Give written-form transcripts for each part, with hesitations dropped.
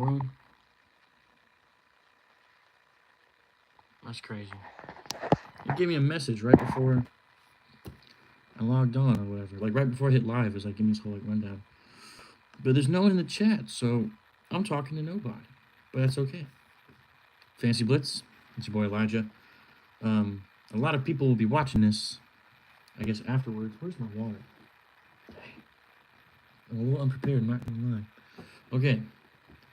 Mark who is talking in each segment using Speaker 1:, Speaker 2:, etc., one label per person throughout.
Speaker 1: world. That's crazy. It gave me a message right before I logged on or whatever. Like right before I hit live, it was like give me this whole like rundown. But there's no one in the chat, so I'm talking to nobody. But that's okay. Fancy Blitz. It's your boy Elijah. A lot of people will be watching this, I guess, afterwards. Where's my water? I'm a little unprepared, not gonna lie. Okay,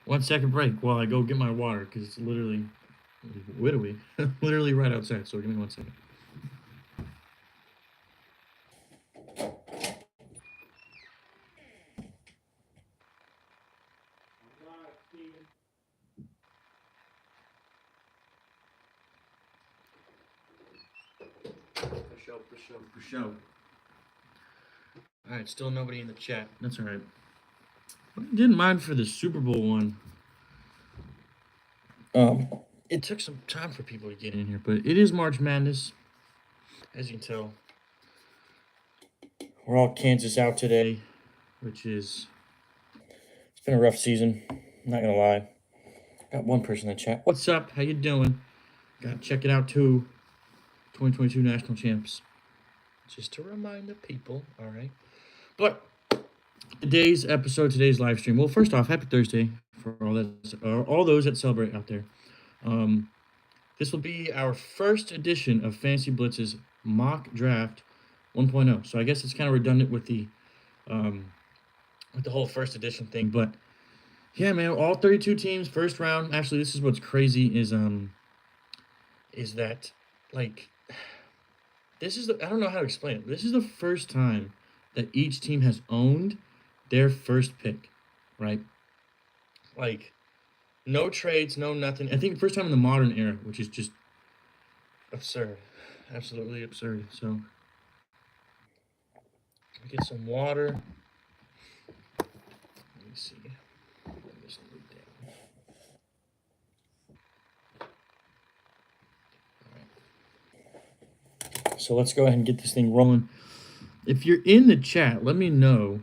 Speaker 1: 1 second break while I go get my water, because it's literally, literally right outside, so give me 1 second. For show. Alright, still nobody in the chat. That's alright. Didn't mind for the Super Bowl one. It took some time for people to get in here, but it is March Madness. As you can tell, we're all Kansas out today, which is, it's been a rough season. I'm not gonna lie. Got one person in the chat. What's up? How you doing? Gotta check it out too. 2022 national champs. Just to remind the people, all right. But today's episode, today's live stream. Well, first off, happy Thursday for all those that celebrate out there. This will be our first edition of Fantasy Blitz's mock draft 1.0. So I guess it's kind of redundant with the whole first edition thing, but yeah, man, all 32 teams, first round. Actually, this is what's crazy is that like this is I don't know how to explain it. This is the first time that each team has owned their first pick, right? Like no trades, no nothing. I think first time in the modern era, which is just absurd, absolutely absurd. So get some water. Let me see. So let's go ahead and get this thing rolling. If you're in the chat, let me know,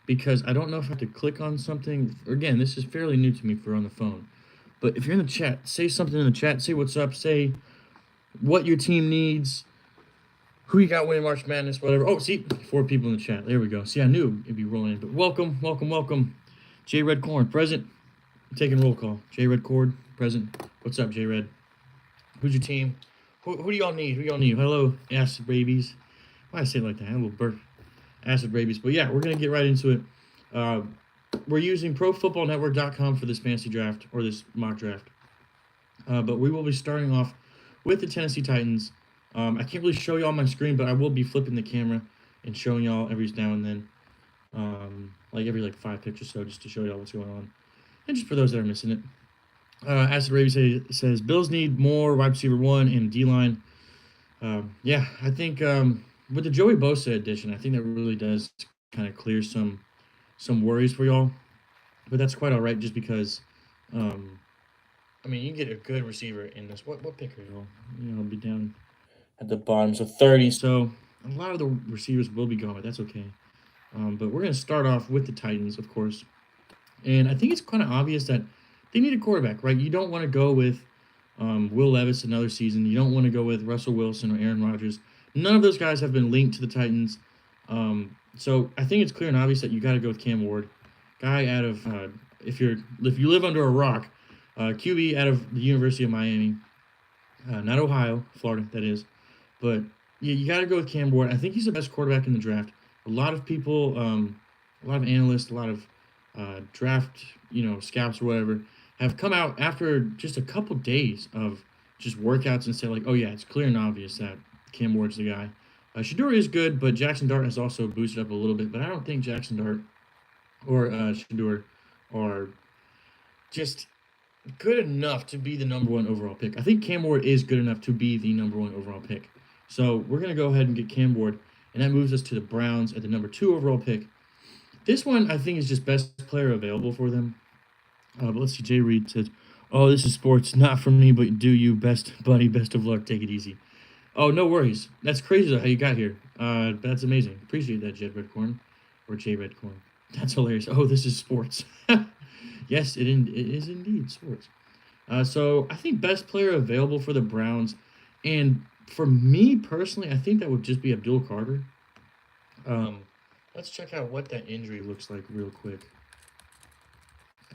Speaker 1: because I don't know if I have to click on something. Again, this is fairly new to me for on the phone. But if you're in the chat, say something in the chat. Say what's up. Say what your team needs. Who you got winning March Madness, whatever. Oh, see, 4 people in the chat. There we go. See, I knew it'd be rolling in. But welcome. J Red Corn, present. I'm taking roll call. J Red Cord, present. What's up, J Red? Who's your team? Who do y'all need? Hello, acid babies. Why I say it like that? I had a little burp. Acid babies. But yeah, we're going to get right into it. We're using profootballnetwork.com for this fantasy draft, or this mock draft. But we will be starting off with the Tennessee Titans. I can't really show y'all my screen, but I will be flipping the camera and showing y'all every now and then. Like every 5 pictures or so, just to show y'all what's going on. And just for those that are missing it. Acid Raby says, Bills need more wide receiver 1 and D-line. Yeah, I think with the Joey Bosa addition, I think that really does kind of clear some worries for y'all. But that's quite all right, just because, I mean, you can get a good receiver in this. What pick are y'all? I'll be down at the bottom. So 30. So a lot of the receivers will be gone, but that's okay. But we're going to start off with the Titans, of course. And I think it's kind of obvious that they need a quarterback, right? You don't want to go with Will Levis another season. You don't want to go with Russell Wilson or Aaron Rodgers. None of those guys have been linked to the Titans. So I think it's clear and obvious that you got to go with Cam Ward, guy out of if you live under a rock, QB out of the University of Miami, not Ohio, Florida, that is. But you got to go with Cam Ward. I think he's the best quarterback in the draft. A lot of people, a lot of analysts, a lot of draft, scouts or whatever, have come out after just a couple days of just workouts and said, oh yeah, it's clear and obvious that Cam Ward's the guy. Shedeur is good, but Jackson Dart has also boosted up a little bit. But I don't think Jackson Dart or Shedeur are just good enough to be the number 1 overall pick. I think Cam Ward is good enough to be the number 1 overall pick. So we're going to go ahead and get Cam Ward, and that moves us to the Browns at the number 2 overall pick. This one, I think, is just best player available for them. But let's see. Jay Reed says, oh, this is sports. Not for me, but do you. Best buddy. Best of luck. Take it easy. Oh, no worries. That's crazy how you got here. That's amazing. Appreciate that, Jed Redcorn. Or Jay Redcorn. That's hilarious. Oh, this is sports. Yes, it is indeed sports. So I think best player available for the Browns, and for me personally, I think that would just be Abdul Carter. Um, let's check out what that injury looks like real quick.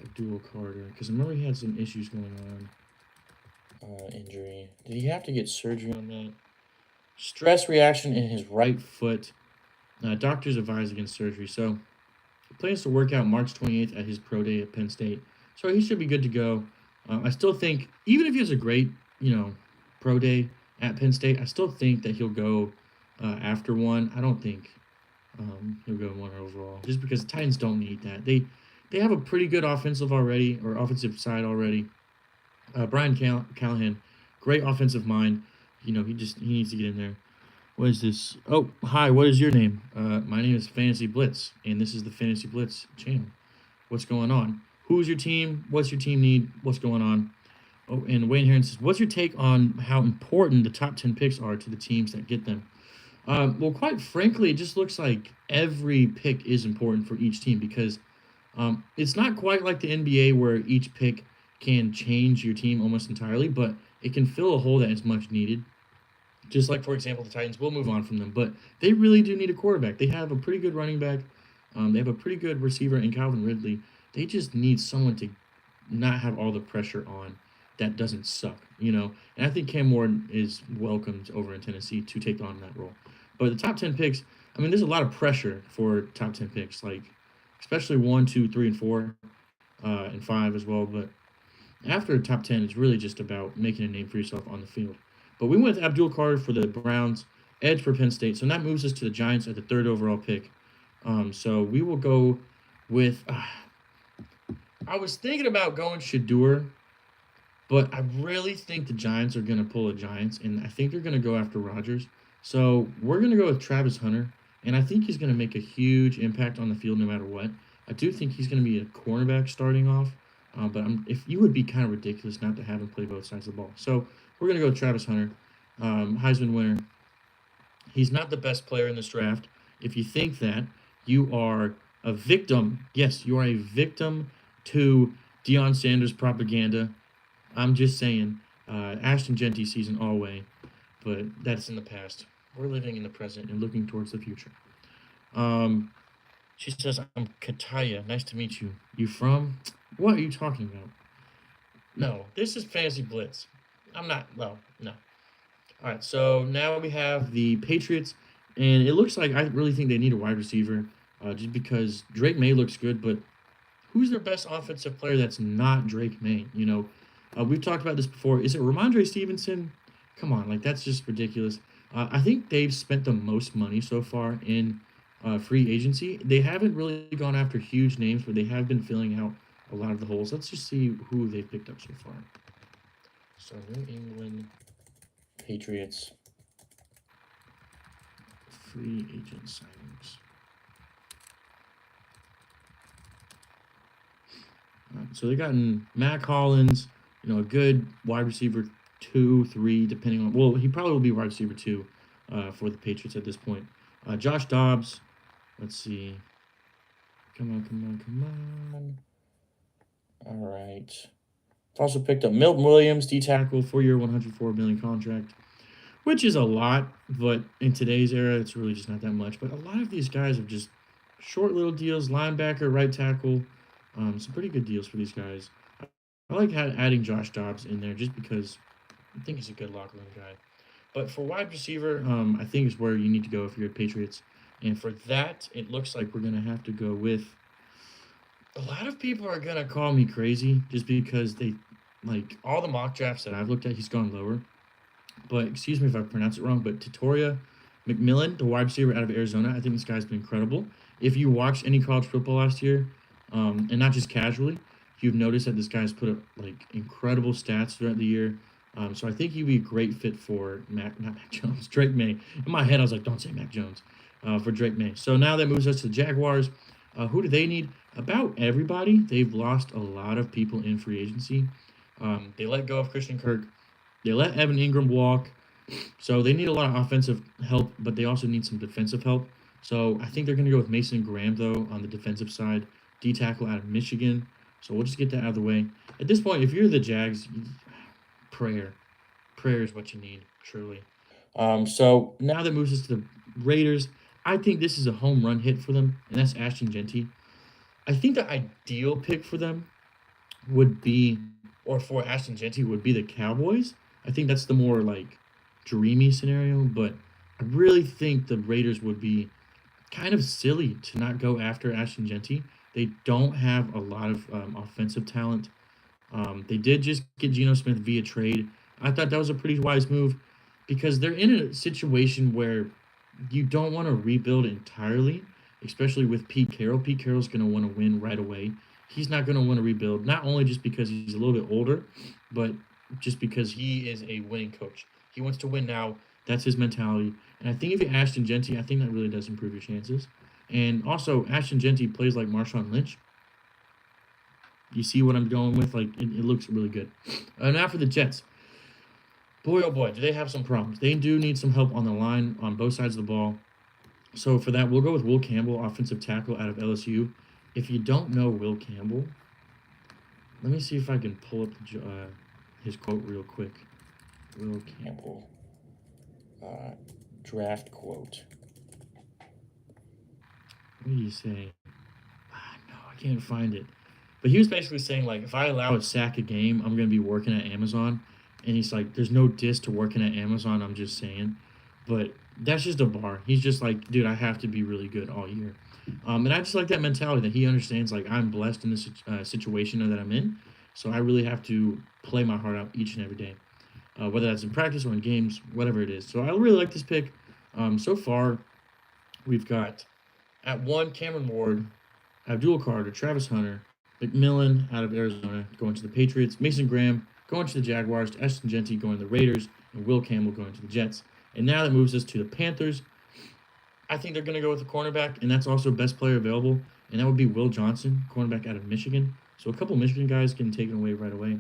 Speaker 1: Abdul Carter, because I remember he had some issues going on. Injury. Did he have to get surgery on that? Stress reaction in his right foot. Doctors advise against surgery. So he plans to work out March 28th at his pro day at Penn State. So he should be good to go. I still think, even if he has a great, pro day at Penn State, I still think that he'll go after one. I don't think he'll go one overall, just because the Titans don't need that. They have a pretty good offensive side already. Brian Callahan, great offensive mind. He needs to get in there. What is this? Oh, hi. What is your name? My name is Fantasy Blitz, and this is the Fantasy Blitz channel. What's going on? Who's your team? What's your team need? What's going on? Oh, and Wayne Heron says, "What's your take on how important the top 10 picks are to the teams that get them?" Well, quite frankly, it just looks like every pick is important for each team because it's not quite like the NBA where each pick can change your team almost entirely, but it can fill a hole that is much needed. Just like, for example, the Titans will move on from them, but they really do need a quarterback. They have a pretty good running back. They have a pretty good receiver in Calvin Ridley. They just need someone to not have all the pressure on that doesn't suck. And I think Cam Ward is welcomed over in Tennessee to take on that role. But the top 10 picks, I mean, there's a lot of pressure for top 10 picks, like especially 1, 2, 3, and 4, and 5 as well. But after the top 10, it's really just about making a name for yourself on the field. But we went with Abdul Carter for the Browns, edge for Penn State. So that moves us to the Giants at the 3rd overall pick. So we will go with. I was thinking about going Shador, but I really think the Giants are going to pull a Giants, and I think they're going to go after Rodgers. So we're going to go with Travis Hunter, and I think he's going to make a huge impact on the field no matter what. I do think he's going to be a cornerback starting off, but if you would be kind of ridiculous not to have him play both sides of the ball. So we're going to go with Travis Hunter, Heisman winner. He's not the best player in this draft. If you think that, you are a victim. Yes, you are a victim to Deion Sanders propaganda. I'm just saying, Ashton Genty season all way, but that's in the past. We're living in the present and looking towards the future. She says, "I'm Kataya. Nice to meet you. You from? What are you talking about? No, this is Fantasy Blitz. I'm not. Well, no. All right, so now we have the Patriots, and it looks like I really think they need a wide receiver, just because Drake May looks good, but who's their best offensive player that's not Drake May? We've talked about this before. Is it Ramondre Stevenson? Come on, like that's just ridiculous. I think they've spent the most money so far in free agency. They haven't really gone after huge names, but they have been filling out a lot of the holes. Let's just see who they've picked up so far. So New England Patriots free agent signings. So they've gotten Mac Hollins, a good wide receiver 2, 3, depending on. Well, he probably will be wide receiver 2 for the Patriots at this point. Josh Dobbs. Let's see. Come on. All right. Also picked up Milton Williams, D tackle, 4-year, $104 million contract, which is a lot, but in today's era, it's really just not that much. But a lot of these guys are just short little deals. Linebacker, right tackle, some pretty good deals for these guys. I like adding Josh Dobbs in there just because I think he's a good locker room guy. But for wide receiver, I think is where you need to go if you're at Patriots. And for that, it looks like we're going to have to go with. A lot of people are going to call me crazy just because like all the mock drafts that I've looked at, he's gone lower. But excuse me if I pronounce it wrong, but Tatoria McMillan, the wide receiver out of Arizona, I think this guy's been incredible. If you watched any college football last year, and not just casually, you've noticed that this guy's put up like incredible stats throughout the year. So I think he'd be a great fit for not Mac Jones, Drake May. In my head, I was like, don't say Mac Jones, for Drake May. So now that moves us to the Jaguars. Who do they need? About everybody. They've lost a lot of people in free agency. They let go of Christian Kirk. They let Evan Ingram walk. So they need a lot of offensive help, but they also need some defensive help. So I think they're going to go with Mason Graham, though, on the defensive side. D tackle out of Michigan. So we'll just get that out of the way. At this point, if you're the Jags, prayer. Prayer is what you need, truly. So now that moves us to the Raiders. I think this is a home run hit for them, and that's Ashton Genty. I think the ideal pick for them would be, or for Ashton Genty, would be the Cowboys. I think that's the more like dreamy scenario, but I really think the Raiders would be kind of silly to not go after Ashton Genty. They don't have a lot of offensive talent. They did just get Geno Smith via trade. I thought that was a pretty wise move because they're in a situation where you don't want to rebuild entirely, especially with Pete Carroll. Pete Carroll's going to want to win right away. He's not going to want to rebuild, not only just because he's a little bit older, but just because he is a winning coach. He wants to win now. That's his mentality. And I think if you Ashton Genty, I think that really does improve your chances. And also, Ashton Genty plays like Marshawn Lynch. You see what I'm going with? Like, it looks really good. Now for the Jets. Boy, oh boy, do they have some problems. They do need some help on the line on both sides of the ball. So for that, we'll go with Will Campbell, offensive tackle out of LSU. If you don't know Will Campbell, let me see if I can pull up his quote real quick. Will Campbell, draft quote. What do you say? No, I can't find it. But he was basically saying, like, if I allow a sack a game, I'm going to be working at Amazon. And he's like, there's no diss to working at Amazon, I'm just saying. But that's just a bar. He's just like, dude, I have to be really good all year. And I just like that mentality that he understands, like, I'm blessed in this situation that I'm in. So I really have to play my heart out each and every day. Whether that's in practice or in games, whatever it is. So I really like this pick. So far, we've got at 1, Cameron Ward, Abdul Carter, Travis Hunter, McMillan out of Arizona going to the Patriots, Mason Graham going to the Jaguars, Ashton Genty going to the Raiders, and Will Campbell going to the Jets. And now that moves us to the Panthers. I think they're going to go with the cornerback, and that's also best player available, and that would be Will Johnson, cornerback out of Michigan. So a couple Michigan guys can take it away right away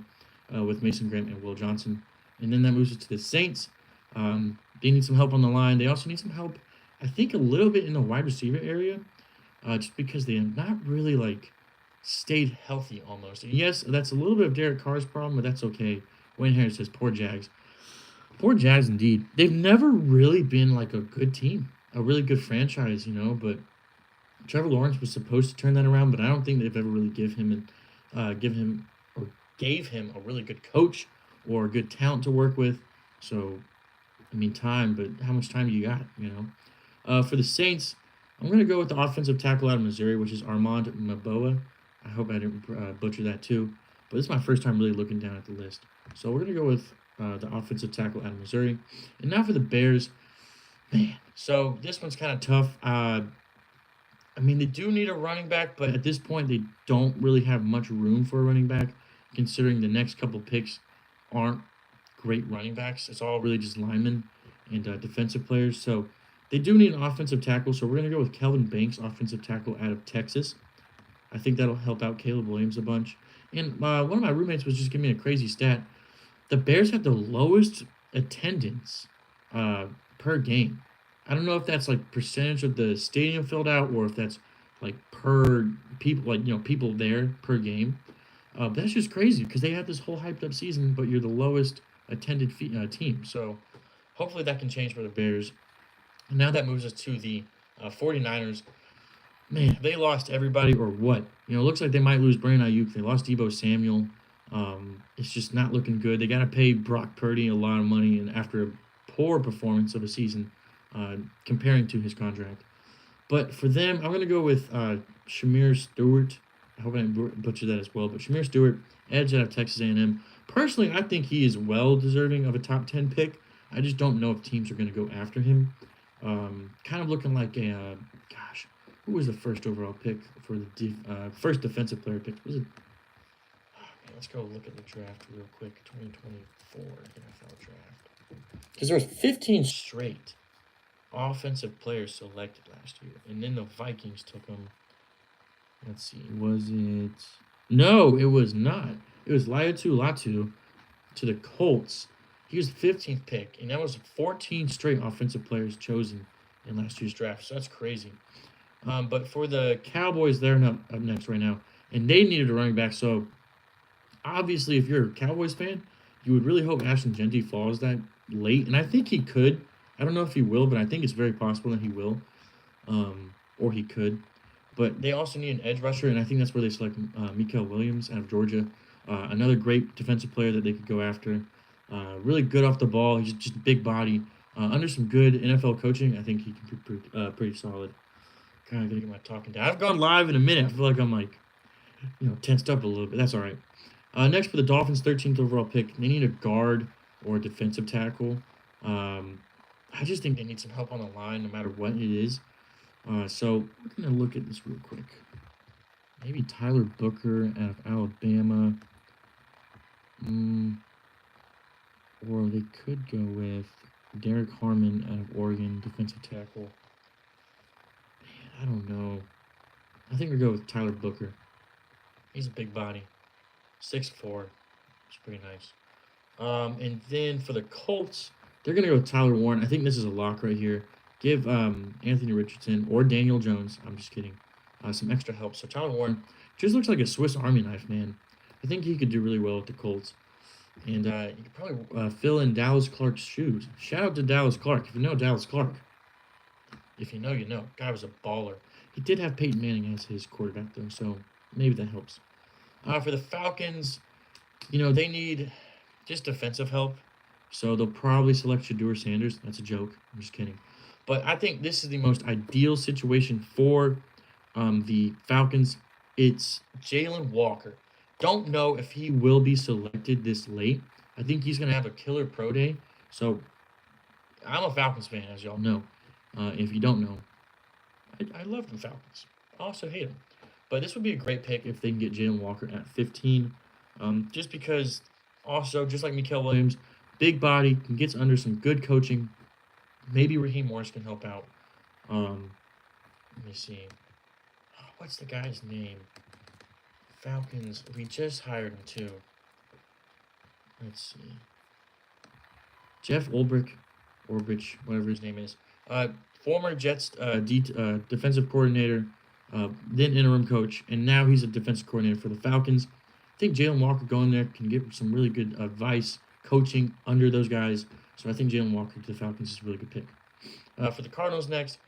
Speaker 1: with Mason Graham and Will Johnson. And then that moves us to the Saints. They need some help on the line. They also need some help, I think, a little bit in the wide receiver area, just because they have not really, like, stayed healthy almost. And yes, that's a little bit of Derek Carr's problem, but that's okay. Wayne Harris says, poor Jags. Poor Jags indeed. They've never really been like a good team, a really good franchise, but Trevor Lawrence was supposed to turn that around, but I don't think they've ever really gave him a really good coach or good talent to work with. So, I mean, time, but how much time do you got, For the Saints, I'm going to go with the offensive tackle out of Missouri, which is Armand Maboa. I hope I didn't butcher that too. But this is my first time really looking down at the list. So we're going to go with the offensive tackle out of Missouri. And now for the Bears. Man, so this one's kind of tough. I mean, they do need a running back, but at this point, they don't really have much room for a running back, considering the next couple picks aren't great running backs. It's all really just linemen and defensive players. So they do need an offensive tackle. So we're going to go with Kelvin Banks, offensive tackle out of Texas. I think that'll help out Caleb Williams a bunch. And one of my roommates was just giving me a crazy stat. The Bears have the lowest attendance per game. I don't know if that's like percentage of the stadium filled out or if that's like per people, like, people there per game. But that's just crazy because they had this whole hyped up season, but you're the lowest attended team. So hopefully that can change for the Bears. And now that moves us to the 49ers. Man, they lost everybody or what? It looks like they might lose Brandon Ayuk. They lost Deebo Samuel. It's just not looking good. They got to pay Brock Purdy a lot of money, and after a poor performance of a season, comparing to his contract. But for them, I'm going to go with Shamir Stewart. I hope I didn't butcher that as well. But Shamir Stewart, edge out of Texas A&M. Personally, I think he is well deserving of a top 10 pick. I just don't know if teams are going to go after him. Kind of looking like a, who was the first overall pick for the first defensive player pick? Was it? Let's go look at the draft real quick. 2024 NFL draft. Because there was 15 straight offensive players selected last year, and then the Vikings took them. Let's see. Was it? No, it was not. It was Laiatu Latu to the Colts. He was the 15th pick, and that was 14 straight offensive players chosen in last year's draft. So that's crazy. But for the Cowboys, they're up next right now. and they needed a running back. So obviously, if you're a Cowboys fan, you would really hope Ashton Genty falls that late, and I think he could. I don't know if he will, but I think it's very possible that he will, or he could. But they also need an edge rusher, and I think that's where they select Mikael Williams out of Georgia, another great defensive player that they could go after. Really good off the ball. He's just a big body. Under some good NFL coaching, I think he can be pretty solid. Kind of gonna get my talking down. I've gone live in a minute. I feel like I'm like, tensed up a little bit. That's all right. Next for the Dolphins, 13th overall pick, they need a guard or a defensive tackle. I just think they need some help on the line, no matter what it is. So we're gonna look at this real quick. Maybe Tyler Booker out of Alabama. Or they could go with Derek Harmon out of Oregon, defensive tackle. Man, I don't know. I think we'll go with Tyler Booker. He's a big body. 6'4". It's pretty nice. And then for the Colts, they're going to go with Tyler Warren. I think this is a lock right here. Give Anthony Richardson or Daniel Jones, I'm just kidding, some extra help. So Tyler Warren just looks like a Swiss Army knife, man. I think he could do really well with the Colts. And you could probably fill in Dallas Clark's shoes. Shout out to Dallas Clark. If you know Dallas Clark, if you know, you know. Guy was a baller. He did have Peyton Manning as his quarterback, though, so maybe that helps. For the Falcons, they need just defensive help. So they'll probably select Shedeur Sanders. That's a joke. I'm just kidding. But I think this is the most ideal situation for the Falcons. It's Jalen Walker. Don't know if he will be selected this late. I think he's going to have a killer pro day. So I'm a Falcons fan, as y'all know. If you don't know, I love the Falcons. I also hate them. But this would be a great pick if they can get Jalen Walker at 15. Just because, also, just like Mikael Williams, big body, gets under some good coaching. Maybe Raheem Morris can help out. Let me see. What's the guy's name? Falcons. We just hired him, too. Let's see. Jeff Ulbrich, whatever his name is. Former Jets defensive coordinator, then interim coach, and now he's a defensive coordinator for the Falcons. I think Jalen Walker going there can get some really good advice, coaching under those guys. So I think Jalen Walker to the Falcons is a really good pick. For the Cardinals next,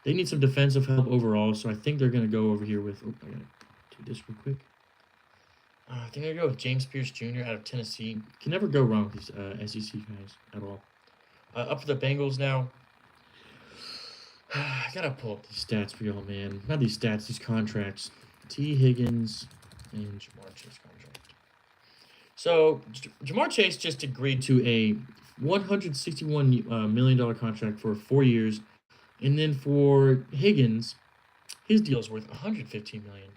Speaker 1: they need some defensive help overall. So I think they're going to go over here with, I got to do this real quick. I think they're going to go with James Pierce Jr. out of Tennessee. Can never go wrong with these SEC guys at all. Up for the Bengals now. I got to pull up these stats for y'all, man. Not these stats, these contracts. T. Higgins and Jamar Chase contract. So Jamar Chase just agreed to a $161 million contract for 4 years. And then for Higgins, his deal is worth $115 million.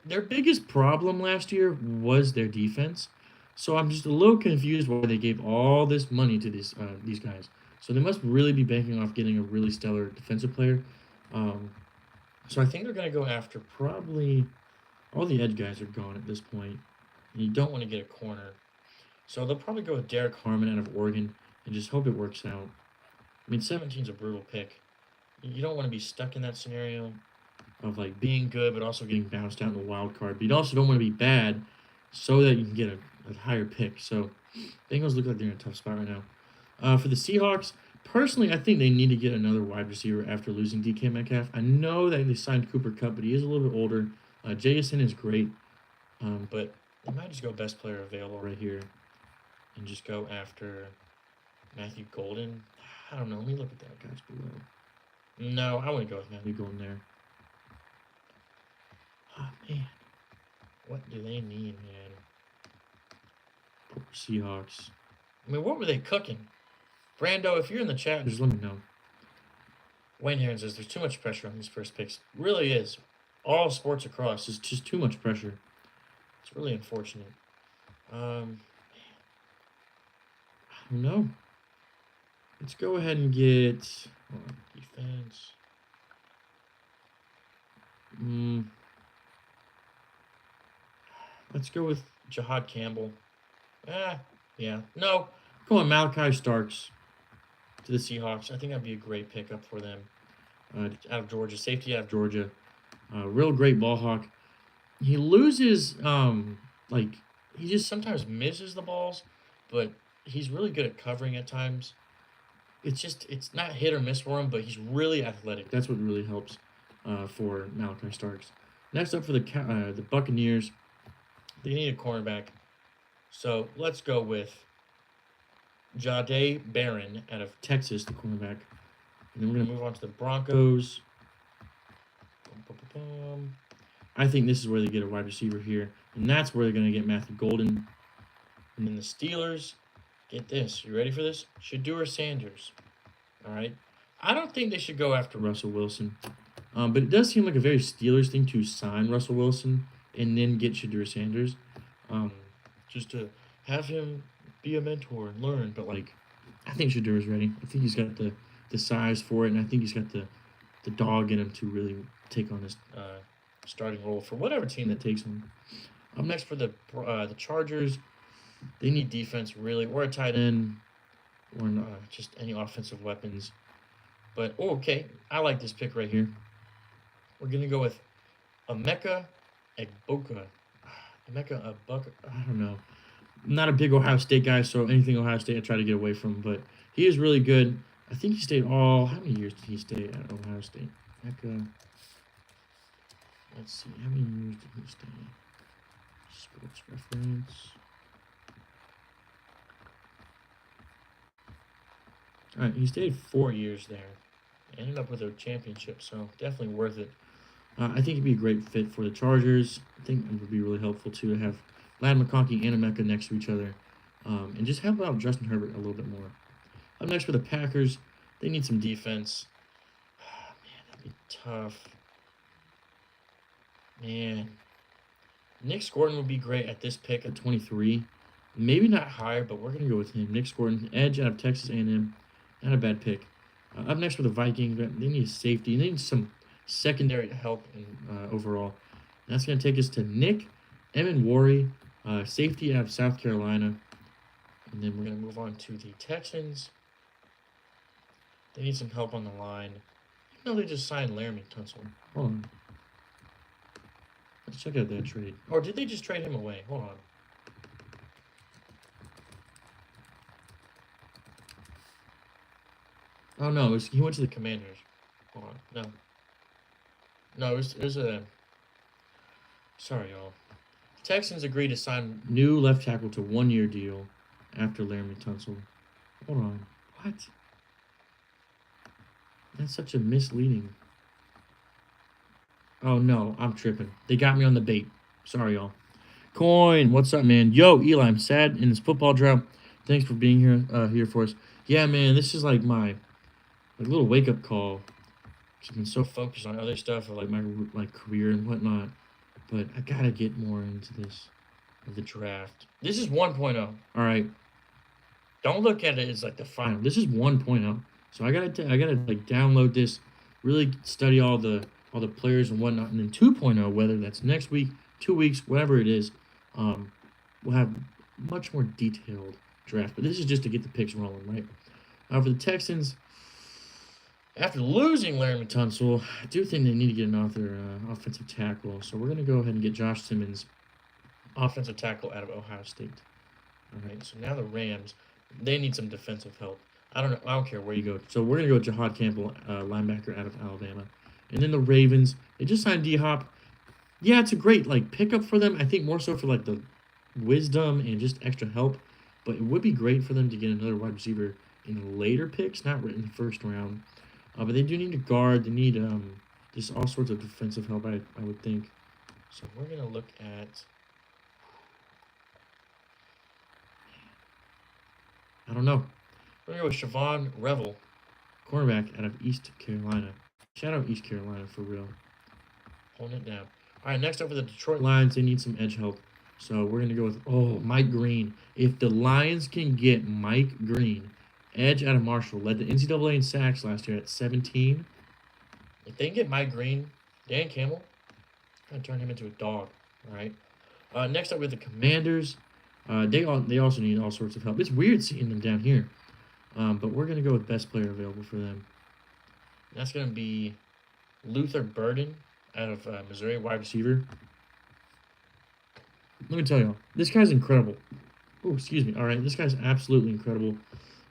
Speaker 1: Their biggest problem last year was their defense. So I'm just a little confused why they gave all this money to these guys. So they must really be banking off getting a really stellar defensive player. So I think they're going to go after probably all the edge guys are gone at this point. And you don't want to get a corner. So they'll probably go with Derek Harmon out of Oregon and just hope it works out. I mean, 17 is a brutal pick. You don't want to be stuck in that scenario of like being good but also getting bounced out in the wild card. But you also don't want to be bad so that you can get a higher pick. So Bengals look like they're in a tough spot right now. For the Seahawks, personally, I think they need to get another wide receiver after losing DK Metcalf. I know that they signed Cooper Kupp, but he is a little bit older. Jason is great, but they might just go best player available right here and just go after Matthew Golden. I don't know. Let me look at that guys below. No, I wouldn't go with Matthew Golden there. Oh, man. What do they need, man? Poor Seahawks. I mean, what were they cooking? Brando, if you're in the chat, just let me know. Wayne Heron says there's too much pressure on these first picks. Really is. All sports across is just too much pressure. It's really unfortunate. I don't know. Let's go ahead and get defense. Let's go with Jahad Campbell. Yeah. No. Go on Malachi Starks to the Seahawks. I think that'd be a great pickup for them. Out of Georgia. Safety out of Georgia. Real great ball hawk. he loses, like, he just sometimes misses the balls, but he's really good at covering at times. It's not hit or miss for him, but he's really athletic. That's what really helps for Malachi Starks. Next up for the Buccaneers, they need a cornerback. So let's go with Jahdae Barron out of Texas, the cornerback. And then we're going to move on to the Broncos. I think this is where they get a wide receiver here. And that's where they're going to get Matthew Golden. And then the Steelers, get this. You ready for this? Shedeur Sanders. All right. I don't think they should go after Russell Wilson. But it does seem like a very Steelers thing to sign Russell Wilson and then get Shedeur Sanders. Just to have him be a mentor and learn. But, like, I think Shedeur is ready. I think he's got the size for it, and I think he's got the dog in him to really take on this starting role for whatever team that takes him. Up next for the Chargers, they need defense really, or a tight end, or just any offensive weapons. But okay, I like this pick right here. We're gonna go with Emeka Egbuka. Emeka Egbuka. I don't know. I'm not a big Ohio State guy, so anything Ohio State I try to get away from. But he is really good. I think he stayed how many years did he stay at Ohio State? Let's see, how many years did he stay? Sports reference. All right, he stayed 4 years there. Ended up with a championship, so definitely worth it. I think he'd be a great fit for the Chargers. I think it would be really helpful too to have Ladd McConkey and Emeka next to each other, and just help out Justin Herbert a little bit more. Up next for the Packers, they need some defense. Man, that'd be tough. Man, Nick Scorton would be great at this pick at 23. Maybe not higher, but we're gonna go with him. Nick Scorton, edge out of Texas A&M, not a bad pick. Up next for the Vikings, they need safety. They need some secondary help in, overall. And that's gonna take us to Nick Emenwari, safety out of South Carolina. And then we're gonna move on to the Texans. They need some help on the line. Even though they just signed Laramie Tunsil. Hold on. Let's check out that trade. Or did they just trade him away? Hold on. Oh, no. He went to the Commanders. Hold on. No, it was a... Sorry, y'all. Texans agreed to sign new left tackle to 1-year deal after Laramie Tunsil. Hold on. What? That's such a misleading. Oh, no. I'm tripping. They got me on the bait. Sorry, y'all. Coin, what's up, man? Yo, Eli, I'm sad in this football drought. Thanks for being here for us. Yeah, man, this is like my little wake-up call. I've been so focused on other stuff, like my career and whatnot. But I got to get more into this of the draft. This is 1.0, all right? Don't look at it as like the final. This is 1.0. So I gotta like download this, really study all the players and whatnot, and then 2.0, whether that's next week, 2 weeks, whatever it is, we'll have much more detailed draft. But this is just to get the picks rolling, right? For the Texans, after losing Laramie Tunsil, I do think they need to get another offensive tackle. So we're gonna go ahead and get Josh Simmons, offensive tackle out of Ohio State. All right. So now the Rams, they need some defensive help. I don't care where you go. So we're gonna go with Jahad Campbell, linebacker out of Alabama, and then the Ravens. They just signed D-Hop. Yeah, it's a great pickup for them. I think more so for the wisdom and just extra help. But it would be great for them to get another wide receiver in later picks, not in the first round. But they do need a guard. They need just all sorts of defensive help. I would think. So we're gonna look at. I don't know. We're going to go with Siobhan Revel, cornerback out of East Carolina. Shout out East Carolina for real. Holding it down. All right, next up for the Detroit Lions, they need some edge help. So we're going to go with, Mike Green. If the Lions can get Mike Green, edge out of Marshall, led the NCAA in sacks last year at 17. If they can get Mike Green, Dan Campbell, going to turn him into a dog. All right. Next up with the Commanders. They also need all sorts of help. It's weird seeing them down here. But we're going to go with best player available for them. That's going to be Luther Burden out of Missouri, wide receiver. let me tell y'all, this guy's incredible. Oh, excuse me. All right, this guy's absolutely incredible.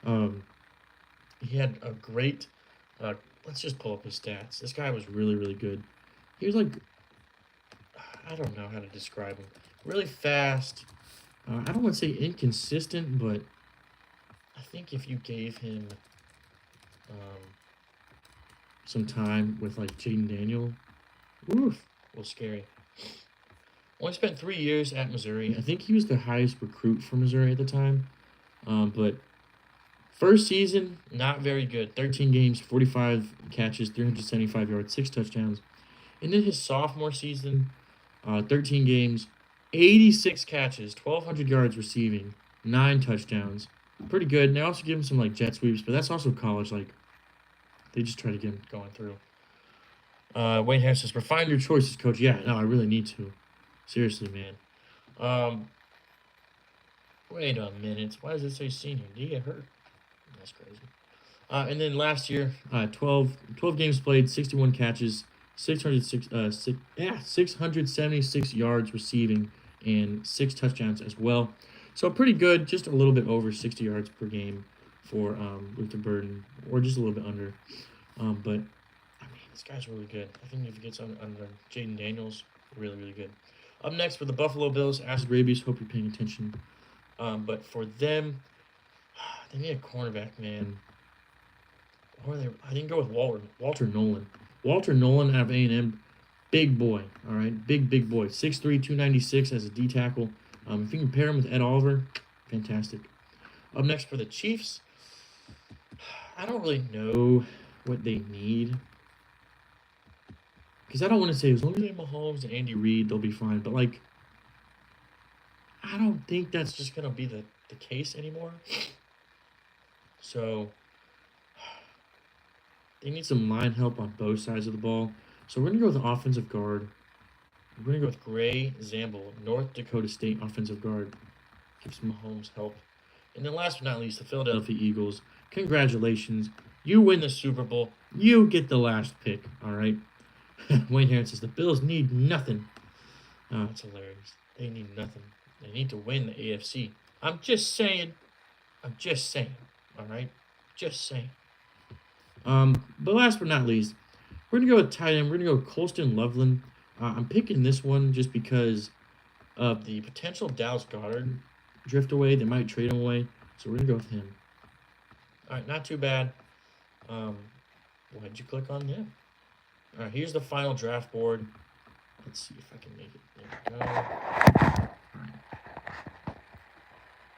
Speaker 1: Um, he had a great. Uh, let's just pull up his stats. This guy was really, really good. He was like, I don't know how to describe him. Really fast. I don't want to say inconsistent, but I think if you gave him um, some time with like Jaden Daniel, oof, a little scary. Only spent 3 years at Missouri. I think he was the highest recruit for Missouri at the time. But first season, not very good. 13 games, 45 catches, 375 yards, 6 touchdowns. And then his sophomore season, 13 games, 86 catches, 1,200 yards receiving, 9 touchdowns. Pretty good. And they also give him some like jet sweeps, but that's also college. Like they just try to get him going through. Wayne Harris says, "Refine your choices, coach." Yeah, no, I really need to. Seriously, man. Wait a minute. Why does it say senior? Did he get hurt? That's crazy. And then last year, 12 games played, 61 catches, 676 yards receiving, and 6 touchdowns as well. So pretty good, just a little bit over 60 yards per game for Luther Burden, or just a little bit under. But, I mean, this guy's really good. I think if he gets under Jaden Daniels, really, really good. Up next for the Buffalo Bills, acid rabies. Hope you're paying attention. But for them, they need a cornerback, man. I didn't go with Walter Nolan. Walter Nolan out of A&M, big boy. All right, big boy. 6'3", 296 as a D tackle. If you can pair him with Ed Oliver, fantastic. Up next for the Chiefs, I don't really know what they need. Because I don't want to say as long as they have Mahomes and Andy Reid, they'll be fine. But, like, I don't think that's just going to be the case anymore. So, they need some line help on both sides of the ball. So, we're going to go with the offensive guard. We're going to go with Gray Zamble, North Dakota State offensive guard. Give some Mahomes help. And then last but not least, the Philadelphia Eagles. Congratulations. You win the Super Bowl. You get the last pick, all right? Wayne Harris says the Bills need nothing. Oh, it's hilarious. They need nothing. They need to win the AFC. I'm just saying. All right? Just saying. But last but not least, we're going to go with tight end. We're going to go with Colston Loveland. I'm picking this one just because of the potential Dallas Goedert drift away. They might trade him away. So we're going to go with him. All right, not too bad. Why'd you click on him? All right, here's the final draft board. Let's see if I can make it. There we go. All right.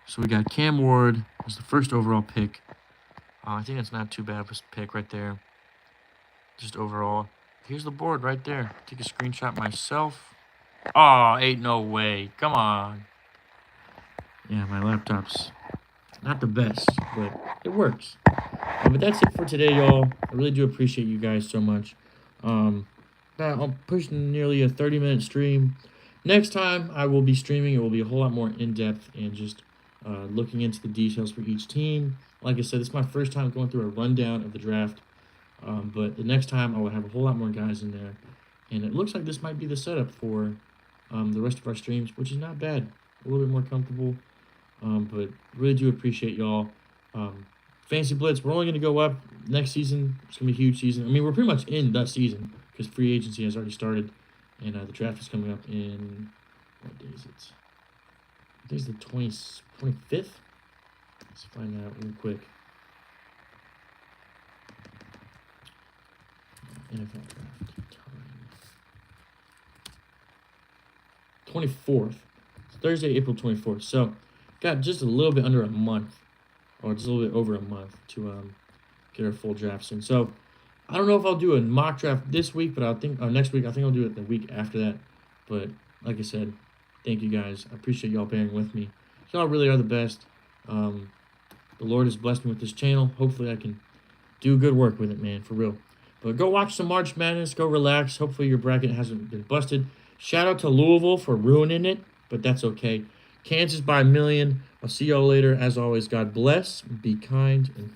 Speaker 1: So we got Cam Ward as the first overall pick. I think that's not too bad of a pick right there. Just overall. Here's the board right there. Take a screenshot myself. Oh, ain't no way. Come on. Yeah, my laptop's not the best, but it works. But that's it for today, y'all. I really do appreciate you guys so much. I'm pushing nearly a 30-minute stream. Next time I will be streaming, it will be a whole lot more in-depth and just looking into the details for each team. Like I said, this is my first time going through a rundown of the draft. But the next time I will have a whole lot more guys in there. And it looks like this might be the setup for the rest of our streams, which is not bad. A little bit more comfortable. But really do appreciate y'all. Fantasy Blitz, we're only going to go up next season. It's going to be a huge season. I mean, we're pretty much in the season because free agency has already started. And the draft is coming up in, what day is it? I think it's the 25th. Let's find that out real quick. NFL draft time. 24th. It's Thursday, April 24th. So, got just a little bit under a month, or just a little bit over a month to get our full drafts in. So, I don't know if I'll do a mock draft this week, but next week. I think I'll do it the week after that. But like I said, thank you guys. I appreciate y'all bearing with me. Y'all really are the best. The Lord has blessed me with this channel. Hopefully, I can do good work with it, man, for real. But go watch some March Madness. Go relax. Hopefully your bracket hasn't been busted. Shout out to Louisville for ruining it, but that's okay. Kansas by a million. I'll see y'all later. As always, God bless. Be kind. And